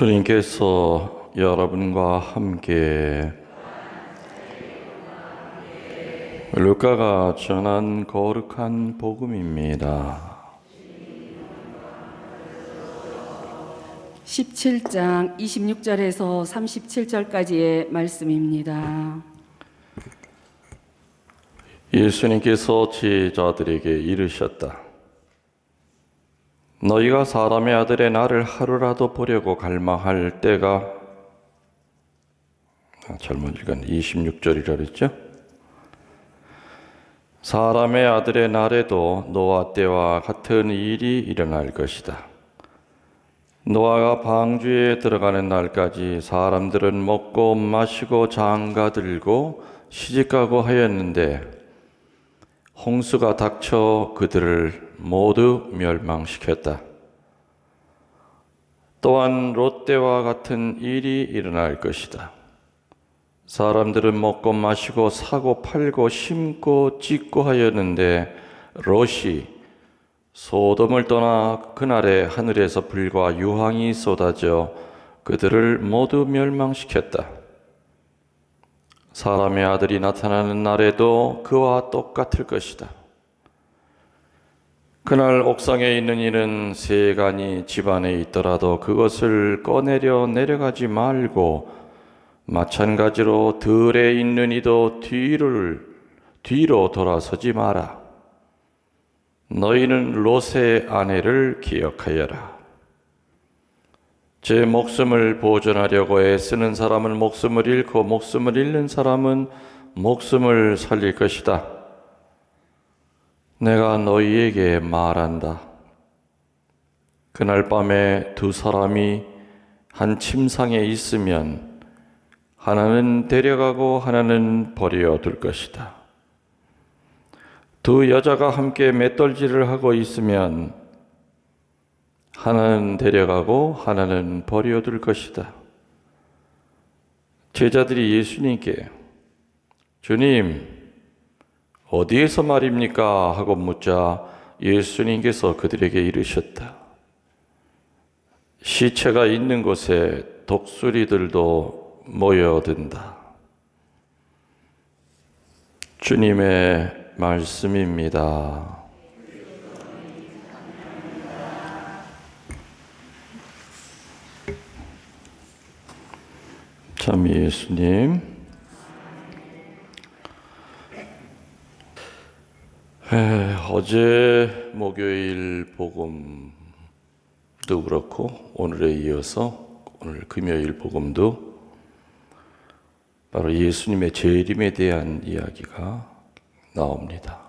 주님께서 여러분과 함께 루카가 전한 거룩한 복음입니다. 17장 26절에서 37절까지의 말씀입니다. 예수님께서 제자들에게 이르셨다. 너희가 사람의 아들의 날을 하루라도 보려고 갈망할 때가 잘못 읽은 26절이라 그랬죠? 사람의 아들의 날에도 노아 때와 같은 일이 일어날 것이다. 노아가 방주에 들어가는 날까지 사람들은 먹고 마시고 장가들고 시집가고 하였는데 홍수가 닥쳐 그들을 모두 멸망시켰다. 또한 롯 때와 같은 일이 일어날 것이다. 사람들은 먹고 마시고 사고 팔고 심고 짓고 하였는데 롯이 소돔을 떠나 그날에 하늘에서 불과 유황이 쏟아져 그들을 모두 멸망시켰다. 사람의 아들이 나타나는 날에도 그와 똑같을 것이다. 그날 옥상에 있는 이는 세간이 집안에 있더라도 그것을 꺼내려 내려가지 말고 마찬가지로 들에 있는 이도 뒤로 돌아서지 마라. 너희는 롯의 아내를 기억하여라. 제 목숨을 보존하려고 애쓰는 사람은 목숨을 잃고 목숨을 잃는 사람은 목숨을 살릴 것이다. 내가 너희에게 말한다. 그날 밤에 두 사람이 한 침상에 있으면 하나는 데려가고 하나는 버려둘 것이다. 두 여자가 함께 맷돌질을 하고 있으면 하나는 데려가고 하나는 버려둘 것이다. 제자들이 예수님께 주님, 어디에서 말입니까? 하고 묻자 예수님께서 그들에게 이르셨다. 시체가 있는 곳에 독수리들도 모여든다. 주님의 말씀입니다. 참 예수님, 어제 목요일 복음도 그렇고 오늘에 이어서 오늘 금요일 복음도 바로 예수님의 재림에 대한 이야기가 나옵니다.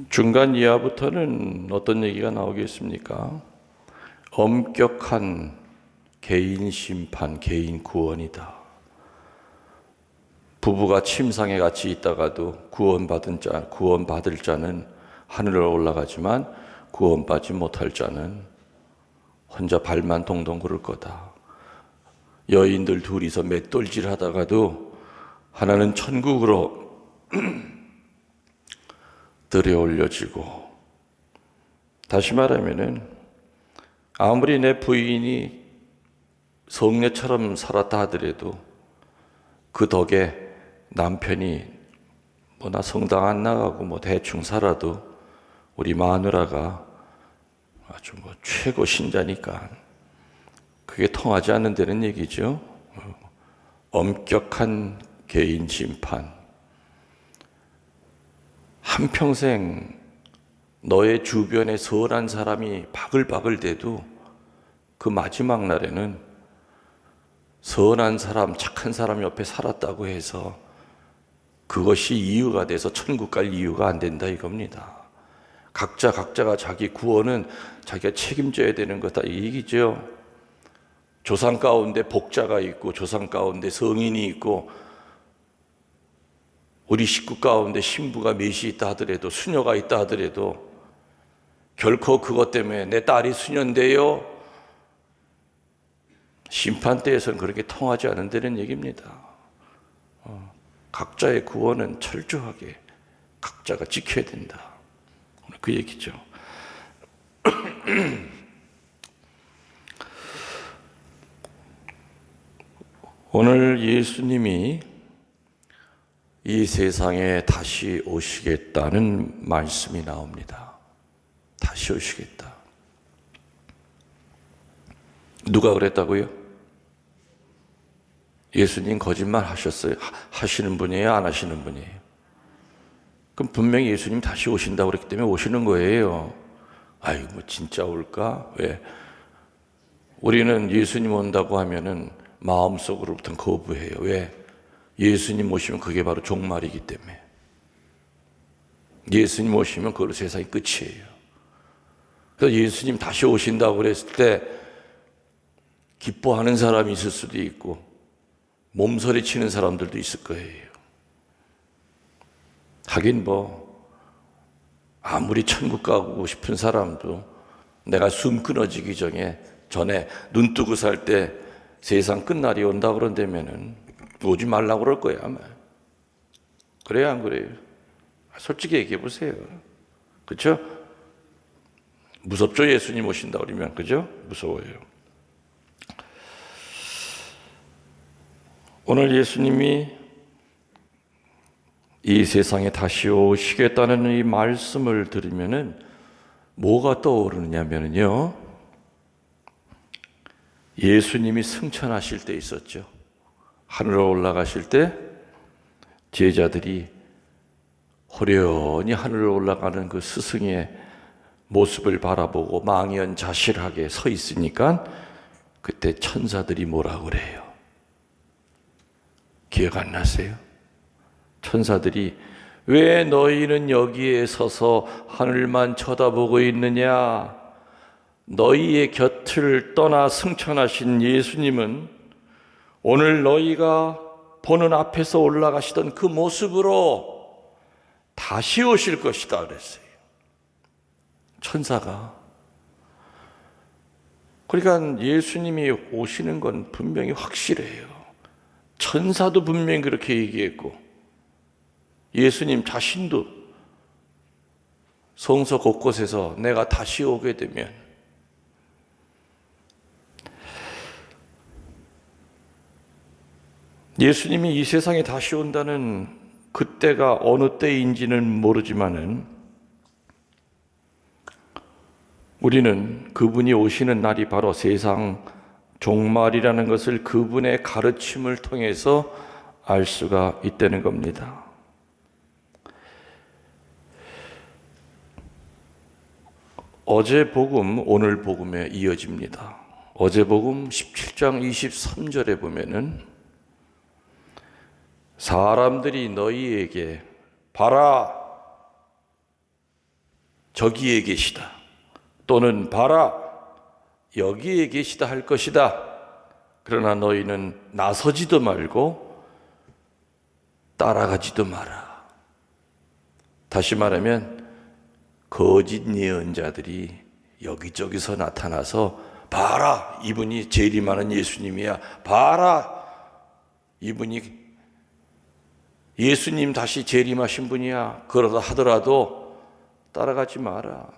중간 이하부터는 어떤 얘기가 나오겠습니까? 엄격한 개인 심판, 개인 구원이다. 부부가 침상에 같이 있다가도 구원받을 자는 하늘로 올라가지만 구원받지 못할 자는 혼자 발만 동동 구를 거다. 여인들 둘이서 맷돌질 하다가도 하나는 천국으로 들여 올려지고, 다시 말하면은 아무리 내 부인이 성녀처럼 살았다 하더라도 그 덕에 남편이 나 성당 안 나가고 대충 살아도 우리 마누라가 아주 최고 신자니까 그게 통하지 않는다는 얘기죠. 엄격한 개인 심판. 한평생 너의 주변에 선한 사람이 바글바글 대도 그 마지막 날에는 선한 사람, 착한 사람 옆에 살았다고 해서 그것이 이유가 돼서 천국 갈 이유가 안 된다 이겁니다. 각자가 자기 구원은 자기가 책임져야 되는 거다 이 얘기죠. 조상 가운데 복자가 있고 조상 가운데 성인이 있고 우리 식구 가운데 신부가 맷이 있다 하더라도 수녀가 있다 하더라도 결코 그것 때문에 내 딸이 수녀인데요 심판대에서는 그렇게 통하지 않는다는 얘기입니다. 각자의 구원은 철저하게 각자가 지켜야 된다. 그 얘기죠. 오늘 예수님이 이 세상에 다시 오시겠다는 말씀이 나옵니다. 다시 오시겠다. 누가 그랬다고요? 예수님 거짓말 하셨어요? 하시는 분이에요? 안 하시는 분이에요? 그럼 분명히 예수님 다시 오신다고 그랬기 때문에 오시는 거예요. 아이고, 뭐 진짜 올까? 왜? 우리는 예수님 온다고 하면은 마음속으로부터 거부해요. 왜? 예수님 오시면 그게 바로 종말이기 때문에. 예수님 오시면 그걸로 세상이 끝이에요. 그래서 예수님 다시 오신다고 그랬을 때 기뻐하는 사람이 있을 수도 있고 몸서리 치는 사람들도 있을 거예요. 하긴 뭐 아무리 천국 가고 싶은 사람도 내가 숨 끊어지기 전에 눈 뜨고 살 때 세상 끝날이 온다 그런다면은 오지 말라고 그럴 거야 아마. 그래요, 안 그래요? 솔직히 얘기해 보세요. 그렇죠? 무섭죠? 예수님 오신다 그러면. 그죠? 무서워요. 오늘 예수님이 이 세상에 다시 오시겠다는 이 말씀을 들으면은 뭐가 떠오르느냐면요, 예수님이 승천하실 때 있었죠. 하늘로 올라가실 때 제자들이 호련히 하늘로 올라가는 그 스승의 모습을 바라보고 망연자실하게 서 있으니까 그때 천사들이 뭐라 그래요? 기억 안 나세요? 천사들이 왜 너희는 여기에 서서 하늘만 쳐다보고 있느냐? 너희의 곁을 떠나 승천하신 예수님은 오늘 너희가 보는 앞에서 올라가시던 그 모습으로 다시 오실 것이다 그랬어요. 천사가. 그러니까 예수님이 오시는 건 분명히 확실해요. 천사도 분명히 그렇게 얘기했고 예수님 자신도 성서 곳곳에서 내가 다시 오게 되면 예수님이 이 세상에 다시 온다는 그때가 어느 때인지는 모르지만은 우리는 그분이 오시는 날이 바로 세상 종말이라는 것을 그분의 가르침을 통해서 알 수가 있다는 겁니다. 어제 복음, 오늘 복음에 이어집니다. 어제 복음 17장 23절에 보면은 사람들이 너희에게 봐라 저기에 계시다 또는 봐라 여기에 계시다 할 것이다. 그러나 너희는 나서지도 말고 따라가지도 마라. 다시 말하면 거짓 예언자들이 여기저기서 나타나서 봐라 이분이 재림하는 예수님이야. 봐라 이분이 예수님 다시 재림하신 분이야. 그러다 하더라도 따라가지 마라.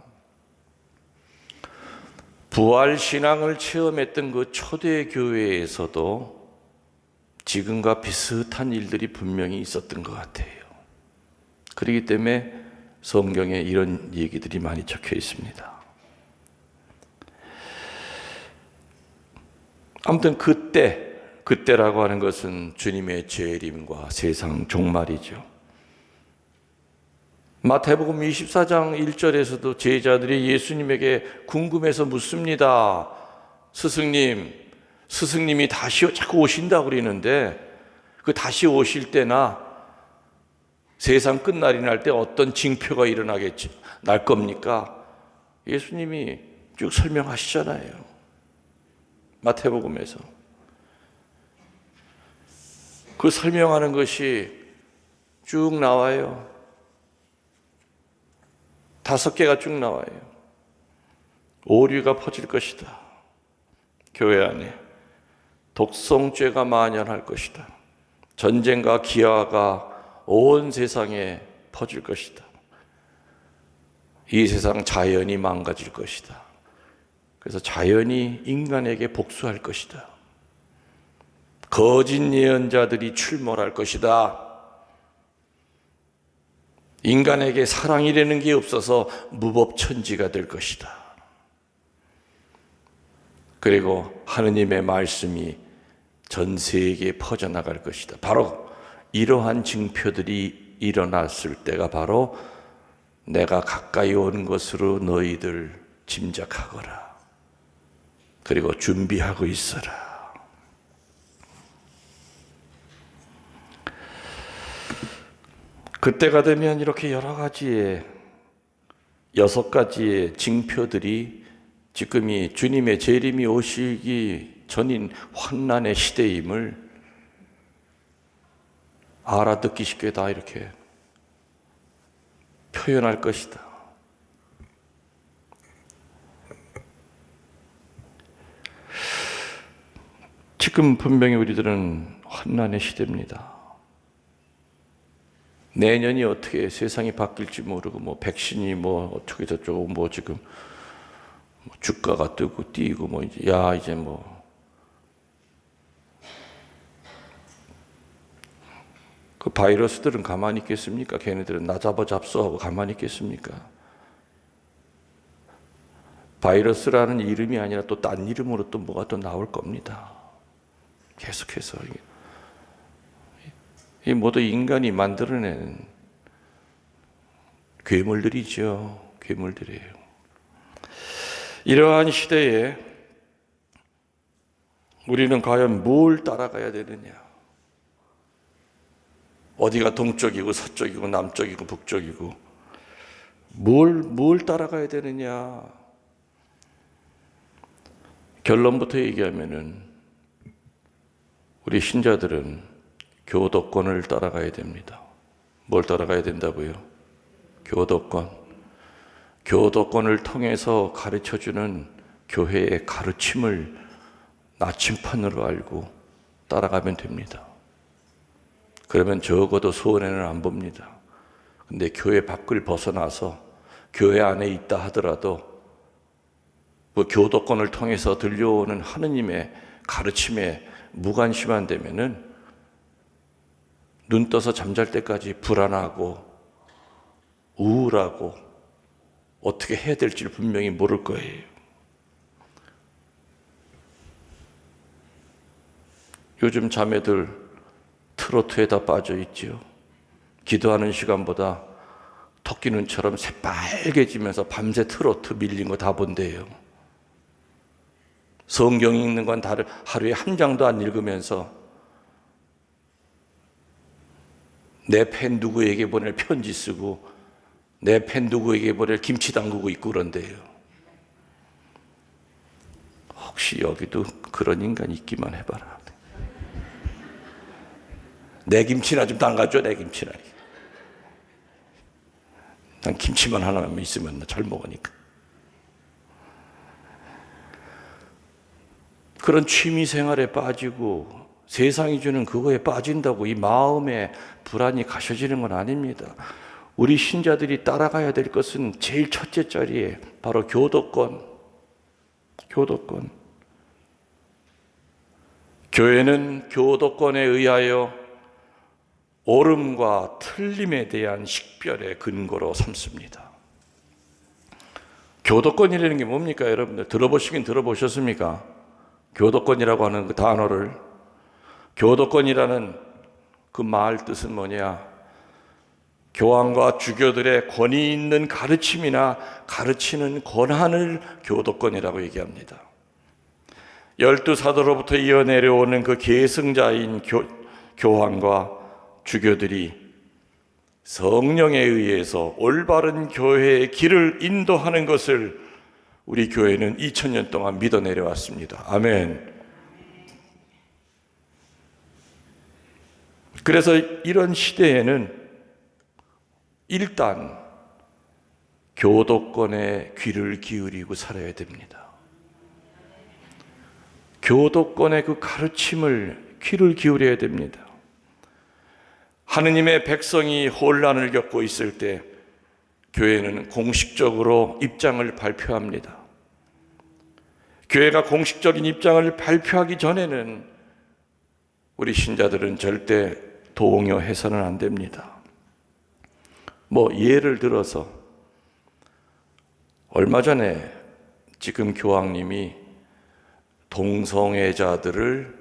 부활신앙을 체험했던 그 초대 교회에서도 지금과 비슷한 일들이 분명히 있었던 것 같아요. 그렇기 때문에 성경에 이런 얘기들이 많이 적혀 있습니다. 아무튼 그때라고 하는 것은 주님의 재림과 세상 종말이죠. 마태복음 24장 1절에서도 제자들이 예수님에게 궁금해서 묻습니다. 스승님이 다시 자꾸 오신다고 그러는데 그 다시 오실 때나 세상 끝날이 날 때 어떤 징표가 일어나겠지? 날 겁니까? 예수님이 쭉 설명하시잖아요. 마태복음에서. 그 설명하는 것이 쭉 나와요. 5개가 쭉 나와요. 오류가 퍼질 것이다. 교회 안에. 독성죄가 만연할 것이다. 전쟁과 기아가 온 세상에 퍼질 것이다. 이 세상 자연이 망가질 것이다. 그래서 자연이 인간에게 복수할 것이다. 거짓 예언자들이 출몰할 것이다. 인간에게 사랑이라는 게 없어서 무법천지가 될 것이다. 그리고 하느님의 말씀이 전 세계에 퍼져나갈 것이다. 바로 이러한 징표들이 일어났을 때가 바로 내가 가까이 온 것으로 너희들 짐작하거라. 그리고 준비하고 있어라. 그때가 되면 이렇게 여러 가지의 6가지의 징표들이 지금 이 주님의 재림이 오시기 전인 환난의 시대임을 알아듣기 쉽게 다 이렇게 표현할 것이다. 지금 분명히 우리들은 환난의 시대입니다. 내년이 어떻게 세상이 바뀔지 모르고 뭐 백신이 뭐 어떻게 저쩌고 뭐 지금 뭐 주가가 뜨고 뛰고 뭐 이제 뭐 그 바이러스들은 가만히 있겠습니까? 걔네들은 나 잡아 잡수하고 가만히 있겠습니까? 바이러스라는 이름이 아니라 또 딴 이름으로 또 뭐가 또 나올 겁니다. 계속해서 이 모두 인간이 만들어낸 괴물들이죠. 괴물들이에요. 이러한 시대에 우리는 과연 뭘 따라가야 되느냐? 어디가 동쪽이고 서쪽이고 남쪽이고 북쪽이고 뭘 따라가야 되느냐? 결론부터 얘기하면은 우리 신자들은 교도권을 따라가야 됩니다. 뭘 따라가야 된다고요? 교도권. 교도권을 통해서 가르쳐주는 교회의 가르침을 나침판으로 알고 따라가면 됩니다. 그러면 적어도 손해는 안 봅니다. 근데 교회 밖을 벗어나서 교회 안에 있다 하더라도 그 교도권을 통해서 들려오는 하느님의 가르침에 무관심한 되면은 눈 떠서 잠잘 때까지 불안하고 우울하고 어떻게 해야 될지를 분명히 모를 거예요. 요즘 자매들 트로트에 다 빠져 있지요. 기도하는 시간보다 토끼 눈처럼 새빨개지면서 밤새 트로트 밀린 거 다 본대요. 성경 읽는 건 하루에 한 장도 안 읽으면서 내 팬 누구에게 보낼 편지 쓰고 내 팬 누구에게 보낼 김치 담그고 있고 그런데요. 혹시 여기도 그런 인간 있기만 해봐라. 내 김치나 좀 담가줘. 내 김치나. 난 김치만 하나만 있으면 나 잘 먹으니까. 그런 취미 생활에 빠지고 세상이 주는 그거에 빠진다고 이 마음의 불안이 가셔지는 건 아닙니다. 우리 신자들이 따라가야 될 것은 제일 첫째 자리에 바로 교도권. 교회는 교도권에 의하여 옳음과 틀림에 대한 식별의 근거로 삼습니다. 교도권이라는 게 뭡니까, 여러분들? 들어보시긴 들어보셨습니까? 교도권이라고 하는 그 단어를. 교도권이라는 그 말 뜻은 뭐냐? 교황과 주교들의 권위 있는 가르침이나 가르치는 권한을 교도권이라고 얘기합니다. 12사도로부터 이어 내려오는 그 계승자인 교황과 주교들이 성령에 의해서 올바른 교회의 길을 인도하는 것을 우리 교회는 2000년 동안 믿어 내려왔습니다. 아멘. 그래서 이런 시대에는 일단 교도권에 귀를 기울이고 살아야 됩니다. 교도권의 그 가르침을 귀를 기울여야 됩니다. 하느님의 백성이 혼란을 겪고 있을 때 교회는 공식적으로 입장을 발표합니다. 교회가 공식적인 입장을 발표하기 전에는 우리 신자들은 절대 동요해서는 안 됩니다. 예를 들어서 얼마 전에 지금 교황님이 동성애자들을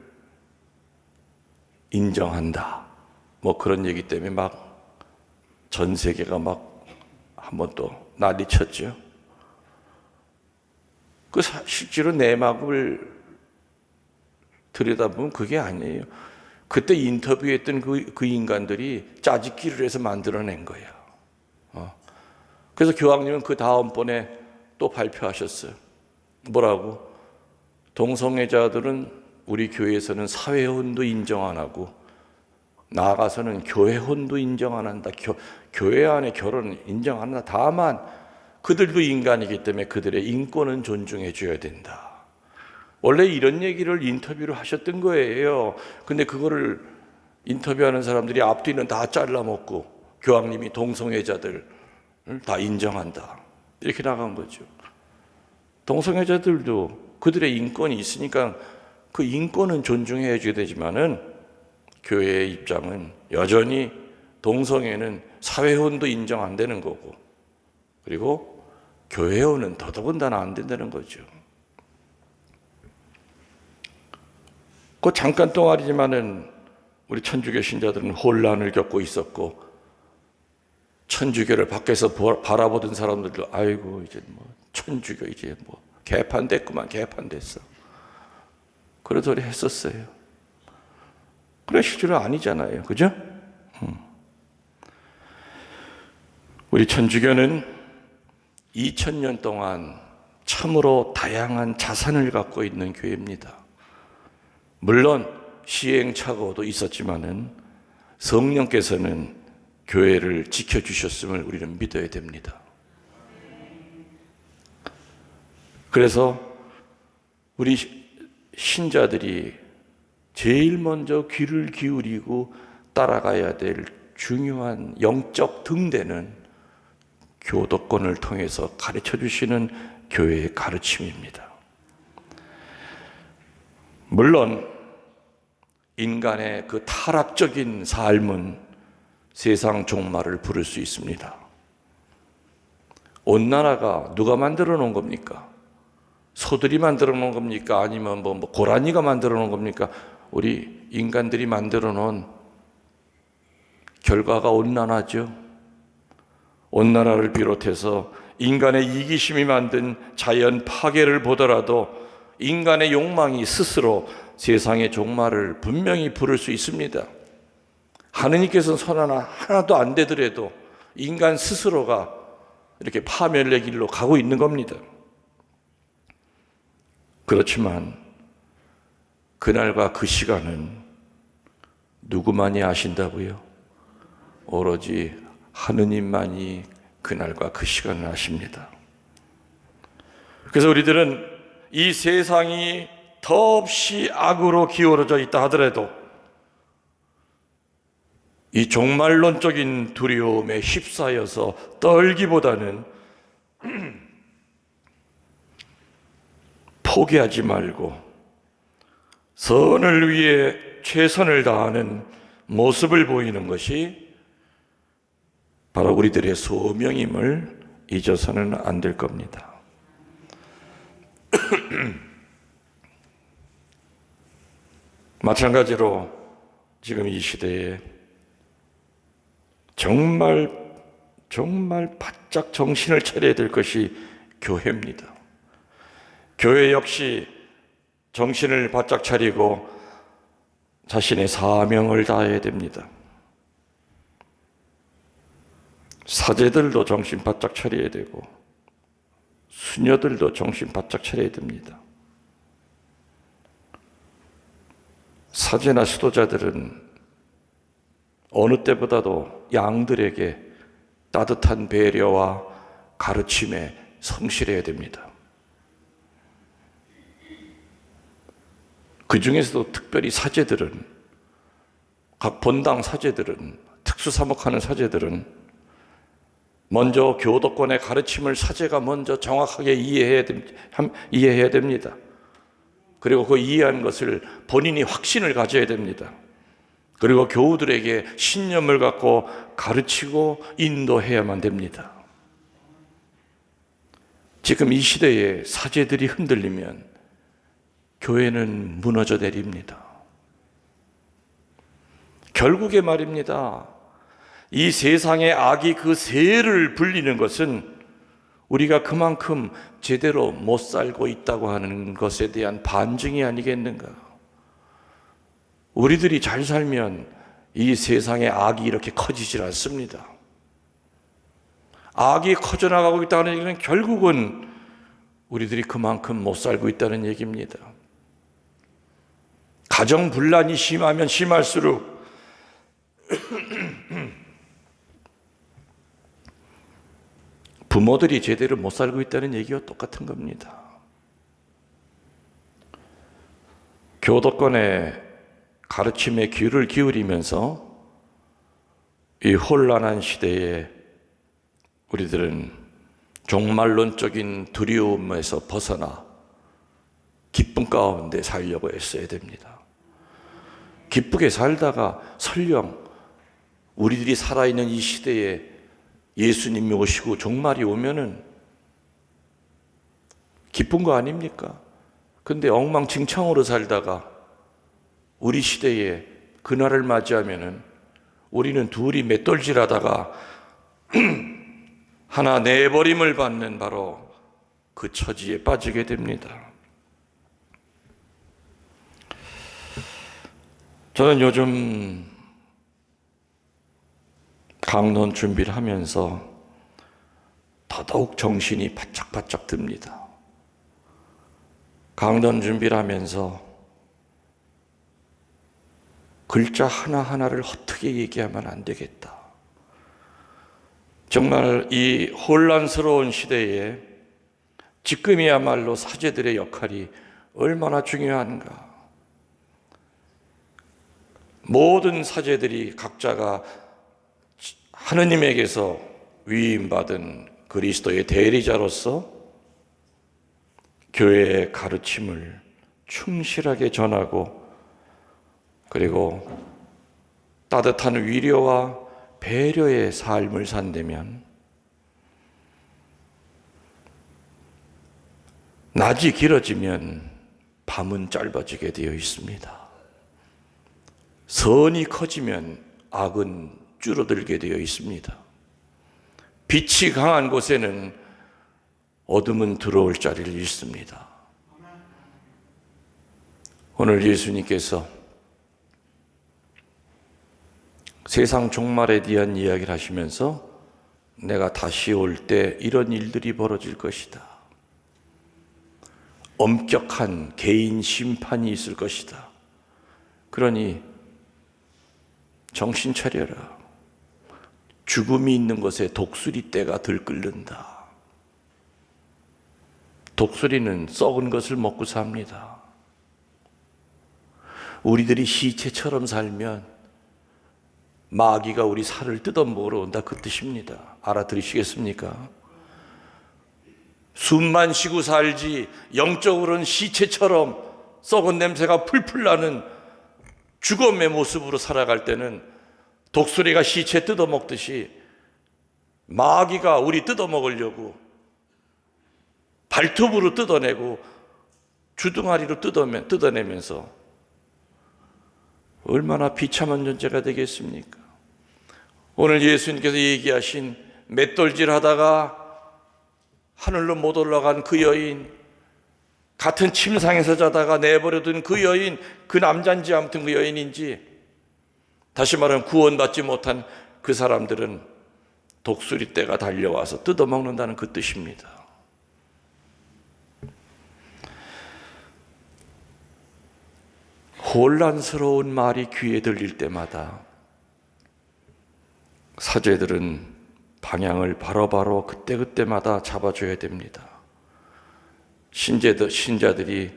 인정한다, 그런 얘기 때문에 전 세계가 한번 또 난리쳤죠. 실제로 내막을 들여다보면 그게 아니에요. 그때 인터뷰했던 그 인간들이 짜집기를 해서 만들어낸 거예요. 그래서 교황님은 그 다음번에 또 발표하셨어요. 뭐라고? 동성애자들은 우리 교회에서는 사회혼도 인정 안 하고 나아가서는 교회혼도 인정 안 한다. 교회 안에 결혼은 인정 안 한다. 다만 그들도 인간이기 때문에 그들의 인권은 존중해 줘야 된다. 원래 이런 얘기를 인터뷰를 하셨던 거예요. 근데 그거를 인터뷰하는 사람들이 앞뒤는 다 잘라먹고 교황님이 동성애자들 다 인정한다, 이렇게 나간 거죠. 동성애자들도 그들의 인권이 있으니까 그 인권은 존중해 줘야 되지만은 교회의 입장은 여전히 동성애는 사회혼도 인정 안 되는 거고, 그리고 교회혼은 더더군다나 안 된다는 거죠. 그 잠깐 동안이지만은 우리 천주교 신자들은 혼란을 겪고 있었고, 천주교를 밖에서 바라보던 사람들도 아이고 이제 천주교 이제 개판됐구만, 개판됐어, 그런 소리 했었어요. 그래 실제로 아니잖아요, 그죠? 우리 천주교는 2000년 동안 참으로 다양한 자산을 갖고 있는 교회입니다. 물론 시행착오도 있었지만은 성령께서는 교회를 지켜주셨음을 우리는 믿어야 됩니다. 그래서 우리 신자들이 제일 먼저 귀를 기울이고 따라가야 될 중요한 영적 등대는 교도권을 통해서 가르쳐 주시는 교회의 가르침입니다. 물론 인간의 그 타락적인 삶은 세상 종말을 부를 수 있습니다. 온난화가 누가 만들어 놓은 겁니까? 소들이 만들어 놓은 겁니까? 아니면 고라니가 만들어 놓은 겁니까? 우리 인간들이 만들어 놓은 결과가 온난화죠. 온난화를 비롯해서 인간의 이기심이 만든 자연 파괴를 보더라도 인간의 욕망이 스스로 세상의 종말을 분명히 부를 수 있습니다. 하느님께서는 선 하나도 안 되더라도 인간 스스로가 이렇게 파멸의 길로 가고 있는 겁니다. 그렇지만 그날과 그 시간은 누구만이 아신다고요? 오로지 하느님만이 그날과 그 시간을 아십니다. 그래서 우리들은 이 세상이 더없이 악으로 기울어져 있다 하더라도 이 종말론적인 두려움에 휩싸여서 떨기보다는 포기하지 말고 선을 위해 최선을 다하는 모습을 보이는 것이 바로 우리들의 소명임을 잊어서는 안 될 겁니다. 마찬가지로 지금 이 시대에 정말 바짝 정신을 차려야 될 것이 교회입니다. 교회 역시 정신을 바짝 차리고 자신의 사명을 다해야 됩니다. 사제들도 정신 바짝 차려야 되고 수녀들도 정신 바짝 차려야 됩니다. 사제나 수도자들은 어느 때보다도 양들에게 따뜻한 배려와 가르침에 성실해야 됩니다. 그 중에서도 특별히 사제들은, 각 본당 사제들은, 특수사목하는 사제들은 먼저 교도권의 가르침을 사제가 먼저 정확하게 이해해야 됩니다. 그리고 그 이해한 것을 본인이 확신을 가져야 됩니다. 그리고 교우들에게 신념을 갖고 가르치고 인도해야만 됩니다. 지금 이 시대에 사제들이 흔들리면 교회는 무너져 내립니다. 결국에 말입니다. 이 세상의 악이 그 세를 불리는 것은 우리가 그만큼 제대로 못 살고 있다고 하는 것에 대한 반증이 아니겠는가? 우리들이 잘 살면 이 세상의 악이 이렇게 커지질 않습니다. 악이 커져나가고 있다는 얘기는 결국은 우리들이 그만큼 못 살고 있다는 얘기입니다. 가정 분란이 심하면 심할수록 부모들이 제대로 못 살고 있다는 얘기와 똑같은 겁니다. 교도권의 가르침에 귀를 기울이면서 이 혼란한 시대에 우리들은 종말론적인 두려움에서 벗어나 기쁨 가운데 살려고 애써야 됩니다. 기쁘게 살다가 설령 우리들이 살아있는 이 시대에 예수님이 오시고 종말이 오면은 기쁜 거 아닙니까? 근데 엉망진창으로 살다가 우리 시대에 그날을 맞이하면은 우리는 둘이 맷돌질하다가 하나 내버림을 받는 바로 그 처지에 빠지게 됩니다. 저는 요즘 강론 준비를 하면서 더더욱 정신이 바짝바짝 듭니다. 강론 준비를 하면서 글자 하나하나를 헛되게 얘기하면 안 되겠다. 정말 이 혼란스러운 시대에 지금이야말로 사제들의 역할이 얼마나 중요한가. 모든 사제들이 각자가 하느님에게서 위임받은 그리스도의 대리자로서 교회의 가르침을 충실하게 전하고 그리고 따뜻한 위로와 배려의 삶을 산다면 낮이 길어지면 밤은 짧아지게 되어 있습니다. 선이 커지면 악은 줄어들게 되어 있습니다. 빛이 강한 곳에는 어둠은 들어올 자리를 잃습니다. 오늘 예수님께서 세상 종말에 대한 이야기를 하시면서 내가 다시 올 때 이런 일들이 벌어질 것이다. 엄격한 개인 심판이 있을 것이다. 그러니 정신 차려라. 죽음이 있는 곳에 독수리 떼가 들끓는다. 독수리는 썩은 것을 먹고 삽니다. 우리들이 시체처럼 살면 마귀가 우리 살을 뜯어먹으러 온다 그 뜻입니다. 알아들으시겠습니까? 숨만 쉬고 살지 영적으로는 시체처럼 썩은 냄새가 풀풀 나는 죽음의 모습으로 살아갈 때는 독수리가 시체 뜯어먹듯이 마귀가 우리 뜯어먹으려고 발톱으로 뜯어내고 주둥아리로 뜯어내면서 얼마나 비참한 존재가 되겠습니까? 오늘 예수님께서 얘기하신 맷돌질 하다가 하늘로 못 올라간 그 여인, 같은 침상에서 자다가 내버려둔 그 여인, 그 남자인지 아무튼 그 여인인지, 다시 말하면 구원받지 못한 그 사람들은 독수리 떼가 달려와서 뜯어먹는다는 그 뜻입니다. 혼란스러운 말이 귀에 들릴 때마다 사제들은 방향을 바로바로 그때그때마다 잡아줘야 됩니다. 신자들이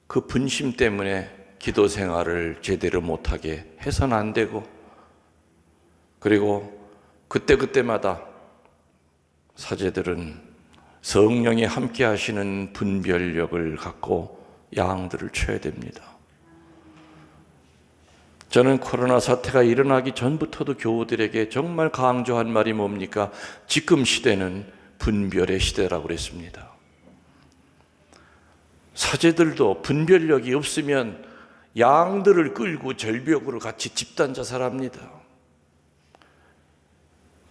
그 분심 때문에 기도 생활을 제대로 못하게 해서는 안 되고, 그리고 그때그때마다 사제들은 성령이 함께 하시는 분별력을 갖고 양들을 쳐야 됩니다. 저는 코로나 사태가 일어나기 전부터도 교우들에게 정말 강조한 말이 뭡니까? 지금 시대는 분별의 시대라고 그랬습니다. 사제들도 분별력이 없으면 양들을 끌고 절벽으로 같이 집단 자살합니다.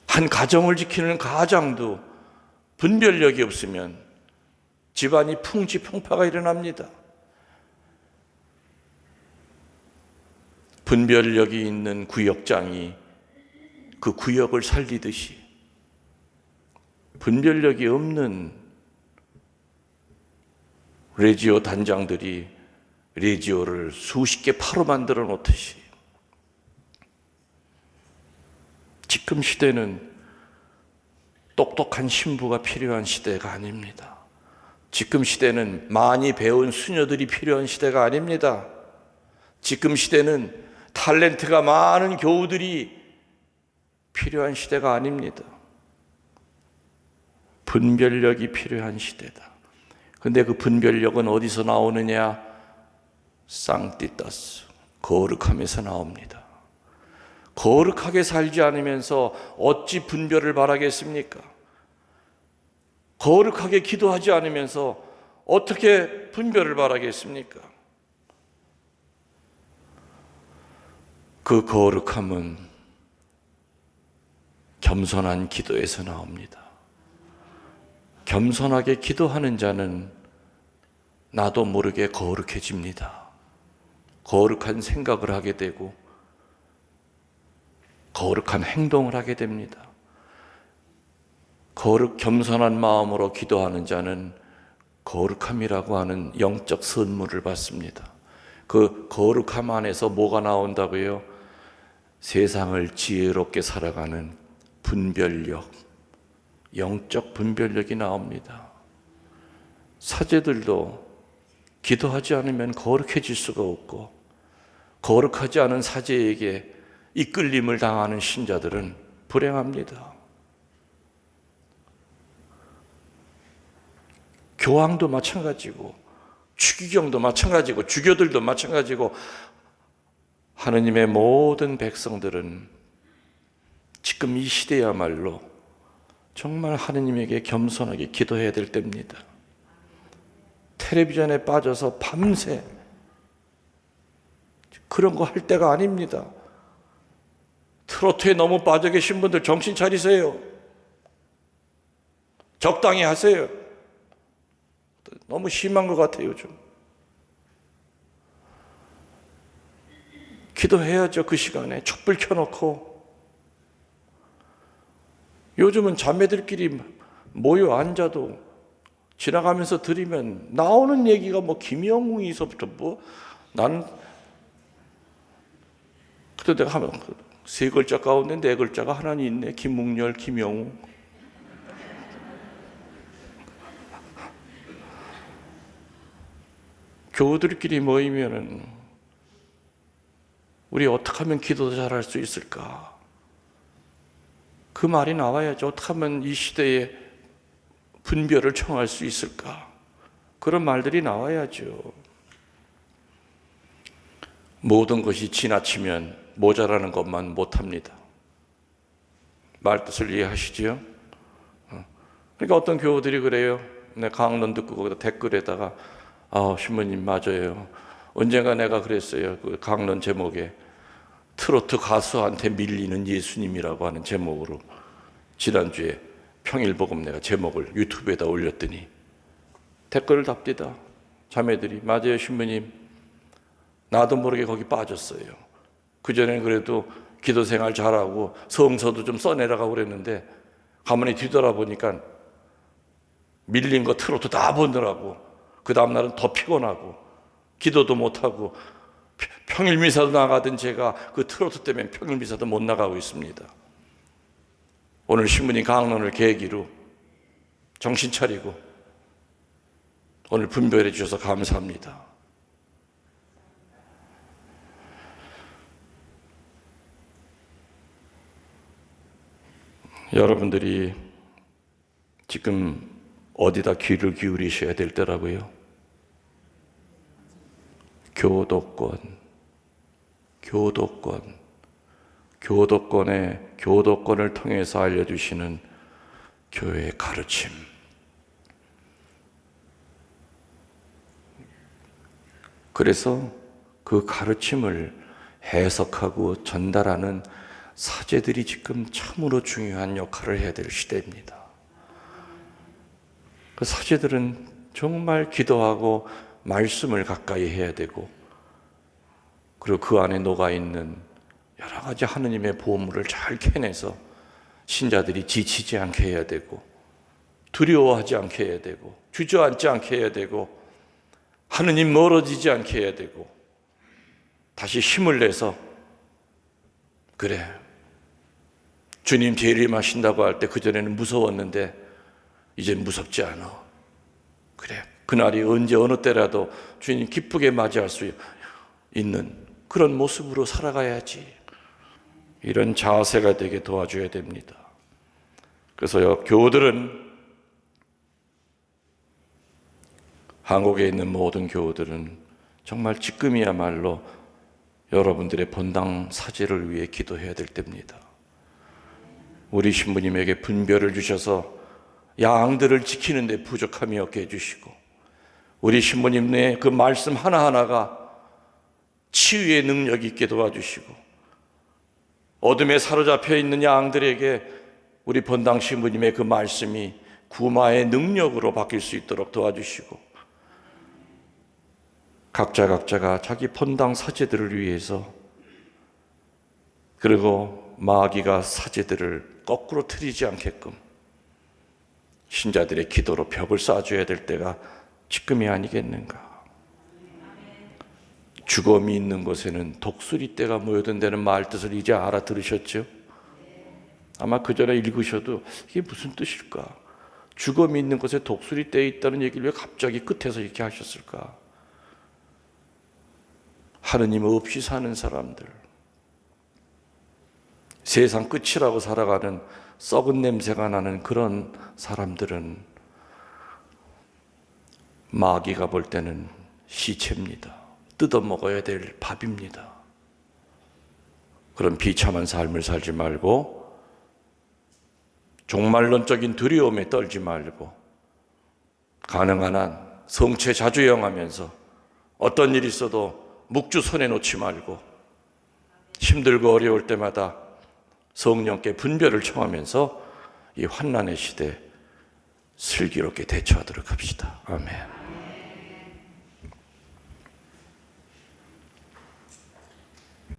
한 가정을 지키는 가장도 분별력이 없으면 집안이 풍지풍파가 일어납니다. 분별력이 있는 구역장이 그 구역을 살리듯이 분별력이 없는 레지오 단장들이 레지오를 수십 개 파로 만들어 놓듯이 지금 시대는 똑똑한 신부가 필요한 시대가 아닙니다. 지금 시대는 많이 배운 수녀들이 필요한 시대가 아닙니다. 지금 시대는 탤런트가 많은 교우들이 필요한 시대가 아닙니다. 분별력이 필요한 시대다. 근데 그 분별력은 어디서 나오느냐? 상티타스, 거룩함에서 나옵니다. 거룩하게 살지 않으면서 어찌 분별을 바라겠습니까? 거룩하게 기도하지 않으면서 어떻게 분별을 바라겠습니까? 그 거룩함은 겸손한 기도에서 나옵니다. 겸손하게 기도하는 자는 나도 모르게 거룩해집니다. 거룩한 생각을 하게 되고 거룩한 행동을 하게 됩니다. 겸손한 마음으로 기도하는 자는 거룩함이라고 하는 영적 선물을 받습니다. 그 거룩함 안에서 뭐가 나온다고요? 세상을 지혜롭게 살아가는 분별력, 영적 분별력이 나옵니다. 사제들도 기도하지 않으면 거룩해질 수가 없고, 거룩하지 않은 사제에게 이끌림을 당하는 신자들은 불행합니다. 교황도 마찬가지고, 추기경도 마찬가지고, 주교들도 마찬가지고, 하느님의 모든 백성들은 지금 이 시대야말로 정말 하느님에게 겸손하게 기도해야 될 때입니다. 텔레비전에 빠져서 밤새 그런 거 할 때가 아닙니다. 트로트에 너무 빠져 계신 분들 정신 차리세요. 적당히 하세요. 너무 심한 것 같아요, 요즘. 기도해야죠, 그 시간에. 촛불 켜놓고. 요즘은 자매들끼리 모여 앉아도 지나가면서 들으면 나오는 얘기가 뭐 김영웅이서부터 나는 그때 내가 하면 세 글자 가운데 네 글자가 하나는 있네. 김묵렬, 김영웅. 교우들끼리 모이면은 우리 어떻게 하면 기도 잘할 수 있을까? 그 말이 나와야죠. 어떻게 하면 이 시대에 분별을 청할 수 있을까? 그런 말들이 나와야죠. 모든 것이 지나치면 모자라는 것만 못합니다. 말뜻을 이해하시지요? 그러니까 어떤 교우들이 그래요. 내 강론 듣고 거기다 댓글에다가 신부님 맞아요. 언젠가 내가 그랬어요. 그 강론 제목에 트로트 가수한테 밀리는 예수님이라고 하는 제목으로 지난주에 평일복음 내가 제목을 유튜브에다 올렸더니 댓글을 답디다. 자매들이 맞아요 신부님. 나도 모르게 거기 빠졌어요. 그전엔 그래도 기도 생활 잘하고 성서도 좀 써내려가고 그랬는데 가만히 뒤돌아보니까 밀린 거 트로트 다 보느라고 그 다음날은 더 피곤하고 기도도 못하고 평일 미사도 나가던 제가 그 트로트 때문에 평일 미사도 못 나가고 있습니다. 오늘 신부님 강론을 계기로 정신 차리고 오늘 분별해 주셔서 감사합니다. 여러분들이 지금 어디다 귀를 기울이셔야 될 때라고요? 교도권, 교도권을 통해서 알려주시는 교회의 가르침. 그래서 그 가르침을 해석하고 전달하는 사제들이 지금 참으로 중요한 역할을 해야 될 시대입니다. 그 사제들은 정말 기도하고 말씀을 가까이 해야 되고, 그리고 그 안에 녹아있는 여러 가지 하느님의 보물을 잘 캐내서 신자들이 지치지 않게 해야 되고, 두려워하지 않게 해야 되고, 주저앉지 않게 해야 되고, 하느님 멀어지지 않게 해야 되고, 다시 힘을 내서, 그래, 주님 재림하신다고 할 때 그전에는 무서웠는데 이젠 무섭지 않아. 그래, 그날이 언제 어느 때라도 주님 기쁘게 맞이할 수 있는 그런 모습으로 살아가야지. 이런 자세가 되게 도와줘야 됩니다. 그래서 교우들은, 한국에 있는 모든 교우들은 정말 지금이야말로 여러분들의 본당 사제를 위해 기도해야 될 때입니다. 우리 신부님에게 분별을 주셔서 양들을 지키는 데 부족함이 없게 해주시고, 우리 신부님의 그 말씀 하나하나가 치유의 능력 있게 도와주시고, 어둠에 사로잡혀 있는 양들에게 우리 본당 신부님의 그 말씀이 구마의 능력으로 바뀔 수 있도록 도와주시고, 각자가 자기 본당 사제들을 위해서, 그리고 마귀가 사제들을 거꾸로 틀리지 않게끔 신자들의 기도로 벽을 쌓아줘야 될 때가 지금이 아니겠는가. 죽음이 있는 곳에는 독수리떼가 모여든다는 말 뜻을 이제 알아들으셨죠? 아마 그 전에 읽으셔도 이게 무슨 뜻일까? 죽음이 있는 곳에 독수리떼 있다는 얘기를 왜 갑자기 끝에서 이렇게 하셨을까? 하느님 없이 사는 사람들, 세상 끝이라고 살아가는 썩은 냄새가 나는 그런 사람들은 마귀가 볼 때는 시체입니다. 뜯어먹어야 될 밥입니다. 그런 비참한 삶을 살지 말고, 종말론적인 두려움에 떨지 말고, 가능한 한 성체 자주영하면서 어떤 일이 있어도 묵주 손에 놓지 말고, 힘들고 어려울 때마다 성령께 분별을 청하면서 이 환난의 시대 슬기롭게 대처하도록 합시다. 아멘.